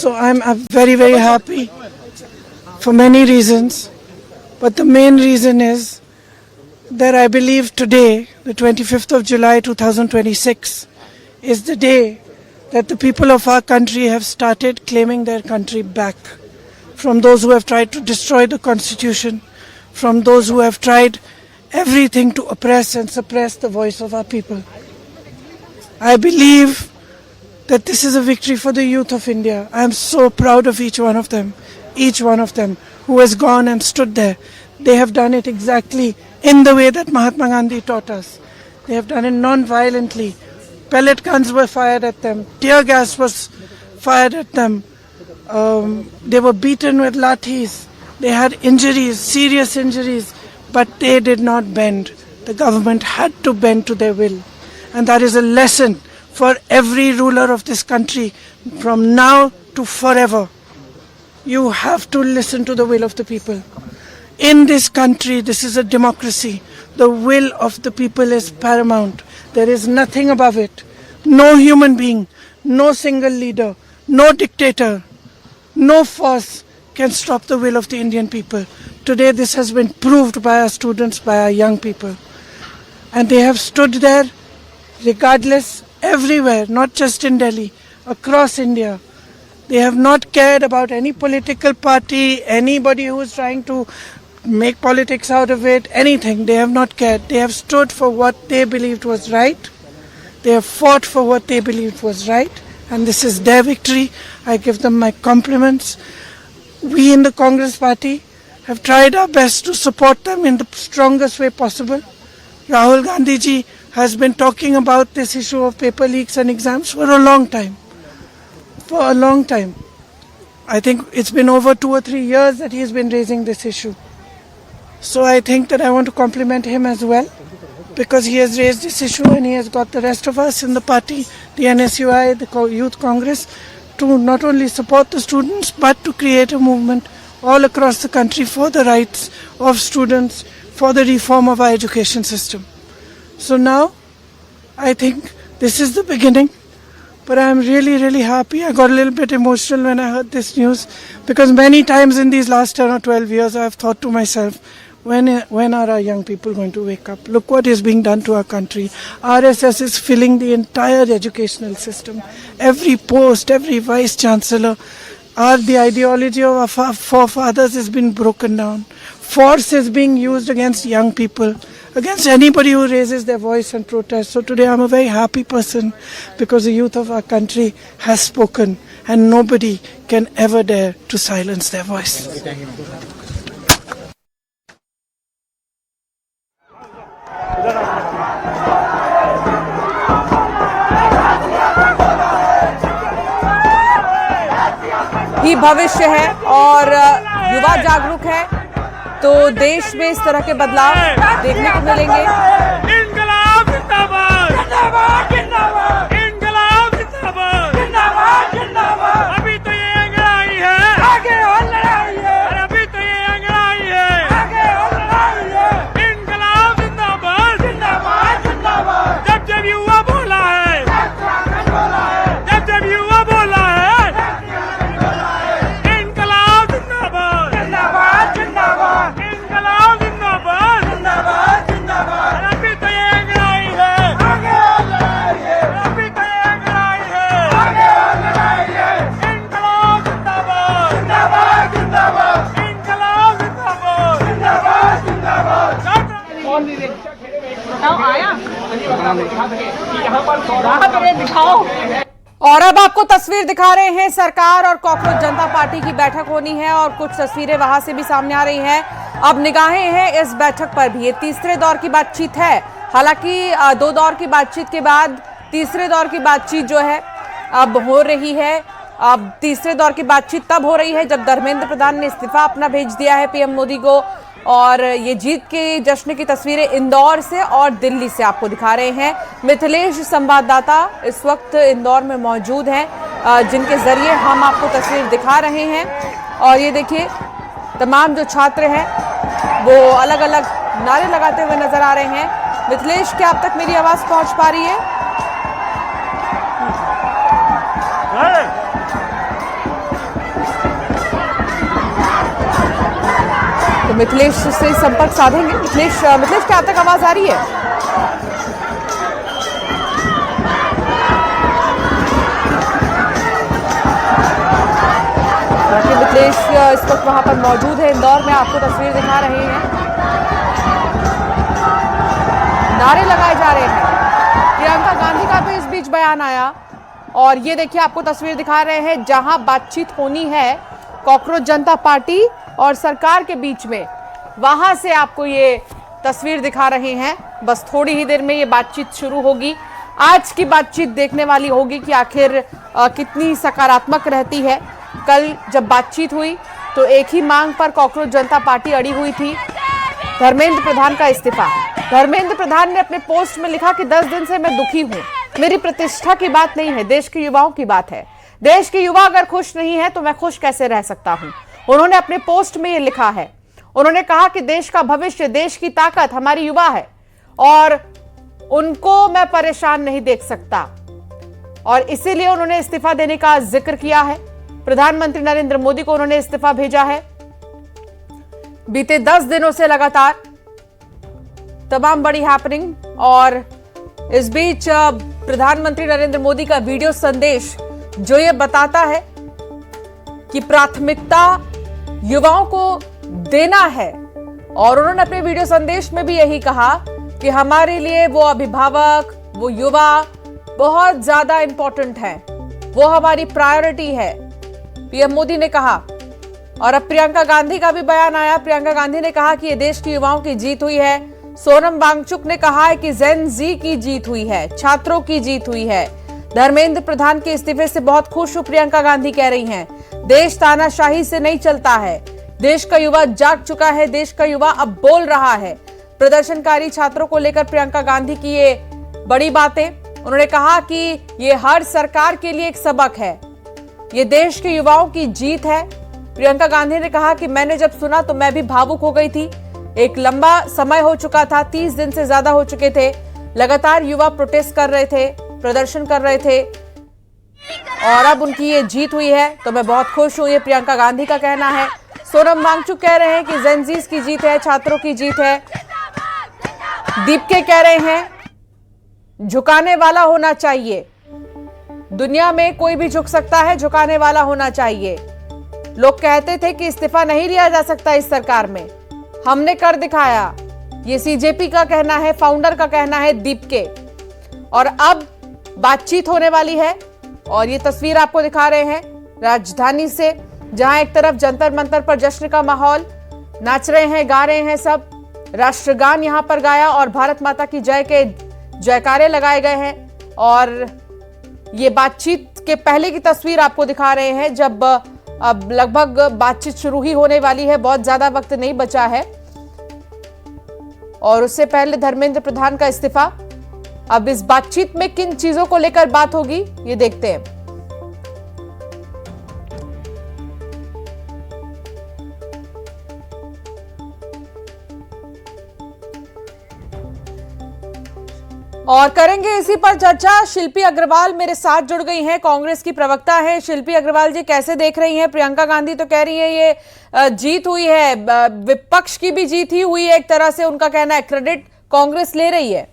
So I'm very, very happy for many reasons. But the main reason is that I believe today, the 25th of July 2026, is the day that the people of our country have started claiming their country back from those who have tried to destroy the constitution, from those who have tried everything to oppress and suppress the voice of our people. I believe that this is a victory for the youth of India. I am so proud of each one of them who has gone and stood there. They have done it exactly in the way that Mahatma Gandhi taught us. They have done it non-violently. Pellet guns were fired at them. Tear gas was fired at them. They were beaten with lathis. They had injuries, serious injuries, but they did not bend. The government had to bend to their will. And that is a lesson for every ruler of this country from now to forever. You have to listen to the will of the people. In this country, this is a democracy. The will of the people is paramount. There is nothing above it. No human being, no single leader, no dictator, no force can stop the will of the Indian people. Today this has been proved by our students, by our young people. And they have stood there regardless, everywhere, not just in Delhi, across India. They have not cared about any political party, anybody who is trying to make politics out of it, anything. They have not cared. They have stood for what they believed was right. They have fought for what they believed was right. And this is their victory. I give them my compliments. We in the Congress party have tried our best to support them in the strongest way possible. Rahul Gandhi ji has been talking about this issue of paper leaks and exams for a long time. For a long time. I think it's been over 2 or 3 years that he has been raising this issue. So I think that I want to compliment him as well, because he has raised this issue and he has got the rest of us in the party, the NSUI, the Youth Congress, to not only support the students but to create a movement all across the country for the rights of students, for the reform of our education system. So now I think this is the beginning. But I am really, really happy. I got a little bit emotional when I heard this news, because many times in these last 10 or 12 years I have thought to myself, when are our young people going to wake up? Look what is being done to our country. RSS is filling the entire educational system. Every post, every vice chancellor, the ideology of our forefathers has been broken down. Force is being used against young people, against anybody who raises their voice and protest. So today I'm a very happy person, because the youth of our country has spoken and nobody can ever dare to silence their voice. ही भविष्य है और युवा जागरूक है तो देश में इस तरह के बदलाव देखने को मिलेंगे। इंकलाब जिंदाबाद, जिंदाबाद, जिंदाबाद, इंकलाब जिंदाबाद, जिंदाबाद, जिंदाबाद। अभी तो ये अंगड़ाई है, आगे और लड़ाई है, और अभी तो ये अंगड़ाई है, आगे और लड़ाई है। इंकलाब जिंदाबाद, जिंदाबाद, जिंदाबाद। जब जब युवा बोला है, जब जब युवा बोला है, इंकलाब जिंदाबाद, जिंदाबाद, जिंदाबाद, इंकलाब जिंदाबाद, जिंदाबाद, जिंदाबाद। अभी तो ये अंगड़ाई है, आगे और लड़ाई है, अभी तो ये अंगड़ाई है, आगे और लड़ाई है। इंकलाब जिंदाबाद, जिंदाबाद, जिंदाबाद, इंकलाब जिंदाबाद, जिंदाबाद, जिंदाबाद। और अब आपको तस्वीर दिखा रहे हैं, सरकार और कॉकरोच जनता पार्टी की बैठक होनी है और कुछ तस्वीरें वहां से भी सामने आ रही हैं। अब निगाहें हैं इस बैठक पर भी। ये तीसरे दौर की बातचीत है। हालांकि 2 दौर की बातचीत के बाद तीसरे दौर की बातचीत जो है अब हो रही है। अब तीसरे दौर की बातचीत तब हो रही है जब धर्मेंद्र प्रधान ने इस्तीफा अपना भेज दिया है पीएम मोदी को। और ये जीत के जश्न की तस्वीरें इंदौर से और दिल्ली से आपको दिखा रहे हैं। मिथिलेश संवाददाता इस वक्त इंदौर में मौजूद हैं, जिनके जरिए हम आपको तस्वीर दिखा रहे हैं। और ये देखिए, तमाम जो छात्र हैं वो अलग अलग नारे लगाते हुए नजर आ रहे हैं। मिथिलेश, क्या अब तक मेरी आवाज पहुंच पा रही है? तो मिथिलेश से संपर्क साधेंगे। मिथिलेश, क्या आप तक आवाज आ रही है? मिथिलेश इस वक्त वहां पर मौजूद है, इंदौर में आपको तस्वीर दिखा रहे हैं। नारे लगाए जा रहे हैं। प्रियंका गांधी का भी इस बीच बयान आया और ये देखिए आपको तस्वीर दिखा रहे हैं जहां बातचीत होनी है कॉकरोच जनता पार्टी और सरकार के बीच में, वहां से आपको ये तस्वीर दिखा रहे हैं। बस थोड़ी ही देर में ये बातचीत शुरू होगी। आज की बातचीत देखने वाली होगी कि आखिर कितनी सकारात्मक रहती है। कल जब बातचीत हुई तो एक ही मांग पर कॉकरोच जनता पार्टी अड़ी हुई थी, धर्मेंद्र प्रधान का इस्तीफा। धर्मेंद्र प्रधान ने अपने पोस्ट में लिखा कि 10 दिन से मैं दुखी हूं, मेरी प्रतिष्ठा की बात नहीं है, देश के युवाओं की बात है। देश के युवा अगर खुश नहीं है तो मैं खुश कैसे रह सकता हूं। उन्होंने अपने पोस्ट में ये लिखा है। उन्होंने कहा कि देश का भविष्य, देश की ताकत हमारी युवा है और उनको मैं परेशान नहीं देख सकता, और इसीलिए उन्होंने इस्तीफा देने का जिक्र किया है। प्रधानमंत्री नरेंद्र मोदी को उन्होंने इस्तीफा भेजा है। बीते 10 दिनों से लगातार तमाम बड़ी हैपनिंग, और इस बीच प्रधानमंत्री नरेंद्र मोदी का वीडियो संदेश जो ये बताता है कि प्राथमिकता युवाओं को देना है, और उन्होंने अपने वीडियो संदेश में भी यही कहा कि हमारे लिए वो अभिभावक, वो युवा बहुत ज्यादा इंपॉर्टेंट है, वो हमारी प्रायोरिटी है, पीएम मोदी ने कहा। और अब प्रियंका गांधी का भी बयान आया। प्रियंका गांधी ने कहा कि ये देश के युवाओं की जीत हुई है। सोनम वांगचुक ने कहा है कि जेन जी की जीत हुई है, छात्रों की जीत हुई है। धर्मेंद्र प्रधान के इस्तीफे से बहुत खुश हूं, प्रियंका गांधी कह रही हैं। देश तानाशाही से नहीं चलता है, देश का युवा जाग चुका है, देश का युवा अब बोल रहा है। प्रदर्शनकारी छात्रों को लेकर प्रियंका गांधी की ये बड़ी बातें। उन्होंने कहा कि ये हर सरकार के लिए एक सबक है, ये देश के युवाओं की जीत है। प्रियंका गांधी ने कहा कि मैंने जब सुना तो मैं भी भावुक हो गई थी। एक लंबा समय हो चुका था, 30 दिन से ज्यादा हो चुके थे, लगातार युवा प्रोटेस्ट कर रहे थे, प्रदर्शन कर रहे थे, और अब उनकी ये जीत हुई है तो मैं बहुत खुश हूं, ये प्रियंका गांधी का कहना है। सोनम वांगचुक कह रहे हैं कि जेनजीज की जीत है, छात्रों की जीत है। दीपके कह रहे हैं झुकाने वाला होना चाहिए, दुनिया में कोई भी झुक सकता है, झुकाने वाला होना चाहिए। लोग कहते थे कि इस्तीफा नहीं लिया जा सकता इस सरकार में, हमने कर दिखाया, ये सीजेपी का कहना है, फाउंडर का कहना है दीपके। और अब बातचीत होने वाली है, और ये तस्वीर आपको दिखा रहे हैं राजधानी से, जहां एक तरफ जंतर मंतर पर जश्न का माहौल, नाच रहे हैं, गा रहे हैं सब, राष्ट्रगान यहां पर गाया और भारत माता की जय के जयकारे लगाए गए हैं। और ये बातचीत के पहले की तस्वीर आपको दिखा रहे हैं, जब अब लगभग बातचीत शुरू ही होने वाली है, बहुत ज्यादा वक्त नहीं बचा है। और उससे पहले धर्मेंद्र प्रधान का इस्तीफा। अब इस बातचीत में किन चीजों को लेकर बात होगी, ये देखते हैं। और करेंगे इसी पर चर्चा। शिल्पी अग्रवाल मेरे साथ जुड़ गई हैं, कांग्रेस की प्रवक्ता हैं। शिल्पी अग्रवाल जी, कैसे देख रही हैं? प्रियंका गांधी तो कह रही है ये जीत हुई है, विपक्ष की भी जीत ही हुई है, एक तरह से उनका कहना है, क्रेडिट कांग्रेस ले रही है।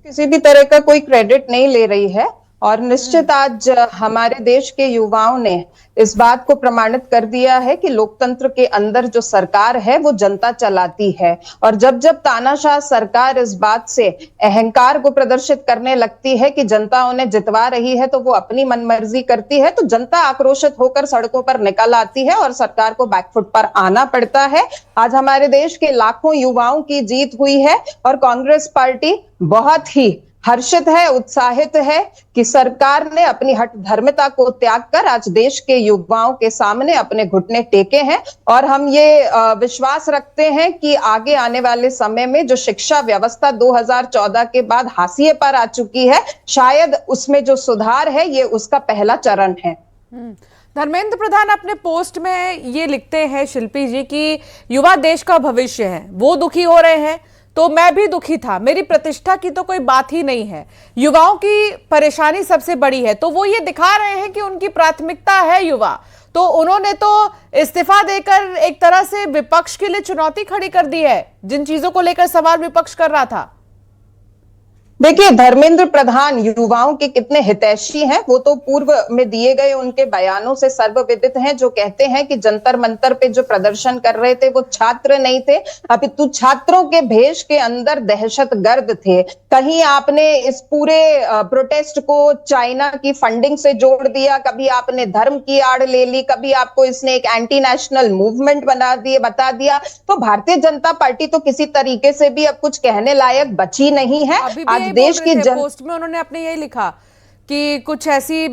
किसी भी तरह का कोई क्रेडिट नहीं ले रही है, और निश्चित आज हमारे देश के युवाओं ने इस बात को प्रमाणित कर दिया है कि लोकतंत्र के अंदर जो सरकार है वो जनता चलाती है। और जब जब तानाशाह सरकार इस बात से अहंकार को प्रदर्शित करने लगती है कि जनता उन्हें जितवा रही है तो वो अपनी मनमर्जी करती है, तो जनता आक्रोशित होकर सड़कों पर निकल आती है और सरकार को बैकफुट पर आना पड़ता है। आज हमारे देश के लाखों युवाओं की जीत हुई है, और कांग्रेस पार्टी बहुत ही हर्षित है, उत्साहित है कि सरकार ने अपनी हठ धर्मिता को त्याग कर आज देश के युवाओं के सामने अपने घुटने टेके हैं। और हम ये विश्वास रखते हैं कि आगे आने वाले समय में जो शिक्षा व्यवस्था 2014 के बाद हाशिए पर आ चुकी है, शायद उसमें जो सुधार है ये उसका पहला चरण है। धर्मेंद्र प्रधान अपने पोस्ट में ये लिखते हैं शिल्पी जी कि युवा देश का भविष्य है, वो दुखी हो रहे हैं तो मैं भी दुखी था। मेरी प्रतिष्ठा की तो कोई बात ही नहीं है, युवाओं की परेशानी सबसे बड़ी है। तो वो ये दिखा रहे हैं कि उनकी प्राथमिकता है युवा। तो उन्होंने तो इस्तीफा देकर एक तरह से विपक्ष के लिए चुनौती खड़ी कर दी है, जिन चीजों को लेकर सवाल विपक्ष कर रहा था। देखिए, धर्मेंद्र प्रधान युवाओं के कितने हितैषी हैं वो तो पूर्व में दिए गए उनके बयानों से सर्वविदित हैं, जो कहते हैं कि जंतर मंतर पे जो प्रदर्शन कर रहे थे वो छात्र नहीं थे, अपितु छात्रों के भेष के अंदर दहशतगर्द थे। कहीं आपने इस पूरे प्रोटेस्ट को चाइना की फंडिंग से जोड़ दिया, कभी आपने धर्म की आड़ ले ली, कभी आपको इसने एक एंटी नेशनल मूवमेंट बता दिया। तो भारतीय जनता पार्टी तो किसी तरीके से भी अब कुछ कहने लायक बची नहीं है। आज देश की पोस्ट में उन्होंने अपने यही लिखा कि कुछ ऐसी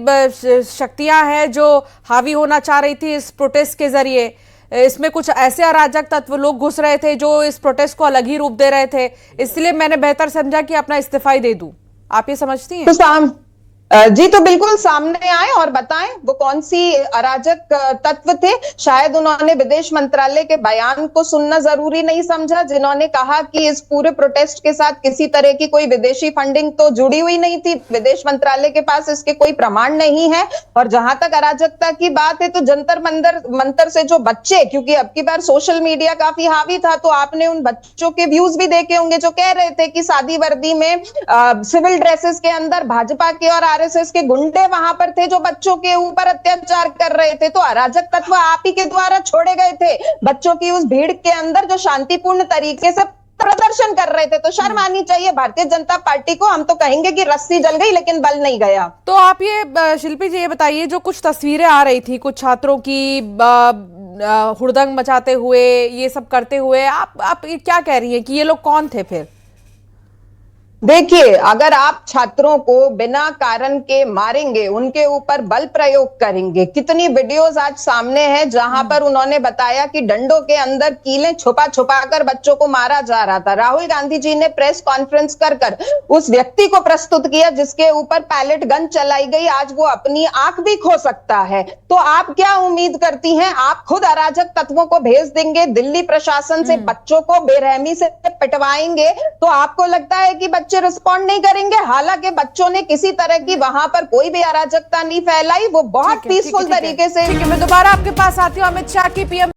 शक्तियां हैं जो हावी होना चाह रही थी इस प्रोटेस्ट के जरिए। इसमें कुछ ऐसे अराजक तत्व लोग घुस रहे थे जो इस प्रोटेस्ट को अलग ही रूप दे रहे थे, इसलिए मैंने बेहतर समझा कि अपना इस्तीफा ही दे दूं। आप ये समझती हैं? तो जी तो बिल्कुल सामने आए और बताएं वो कौन सी अराजक तत्व थे। शायद उन्होंने विदेश मंत्रालय के बयान को सुनना जरूरी नहीं समझा, जिन्होंने कहा कि इस पूरे प्रोटेस्ट के साथ किसी तरह की कोई विदेशी फंडिंग तो जुड़ी हुई नहीं थी। विदेश मंत्रालय के पास इसके कोई प्रमाण नहीं है। और जहां तक अराजकता की बात है तो जंतर मंतर से जो बच्चे, क्योंकि अब की बार सोशल मीडिया काफी हावी था, तो आपने उन बच्चों के व्यूज भी देखे होंगे जो कह रहे थे कि सादी वर्दी में सिविल ड्रेसेस के अंदर भाजपा के और आरएसएस के गुंडे वहां पर थे जो बच्चों के ऊपर अत्याचार कर रहे थे। तो अराजक तत्व आप ही के द्वारा छोड़े गए थे बच्चों की उस भीड़ के अंदर जो शांतिपूर्ण तरीके से प्रदर्शन कर रहे थे। तो शर्म आनी चाहिए भारतीय जनता पार्टी को। हम तो कहेंगे कि रस्सी जल गई लेकिन बल नहीं गया। तो आप ये शिल्पी जी ये बताइए, जो कुछ तस्वीरें आ रही थी कुछ छात्रों की हुड़दंग मचाते हुए, ये सब करते हुए, आप क्या कह रही हैं कि ये लोग कौन थे फिर? देखिए, अगर आप छात्रों को बिना कारण के मारेंगे, उनके ऊपर बल प्रयोग करेंगे, कितनी वीडियोस आज सामने हैं जहां पर उन्होंने बताया कि डंडों के अंदर कीलें छुपा कर बच्चों को मारा जा रहा था। राहुल गांधी जी ने प्रेस कॉन्फ्रेंस कर उस व्यक्ति को प्रस्तुत किया जिसके ऊपर पैलेट गन चलाई गई। आज वो अपनी आंख भी खो सकता है। तो आप क्या उम्मीद करती हैं? आप खुद अराजक तत्वों को भेज देंगे दिल्ली प्रशासन से, बच्चों को बेरहमी से पिटवाएंगे, तो आपको लगता है कि बच्चे रिस्पॉन्ड नहीं करेंगे? हालांकि बच्चों ने किसी तरह की वहां पर कोई भी अराजकता नहीं फैलाई, वो बहुत पीसफुल तरीके से। ठीक है, मैं दोबारा आपके पास आती हूँ। अमित शाह की पीएम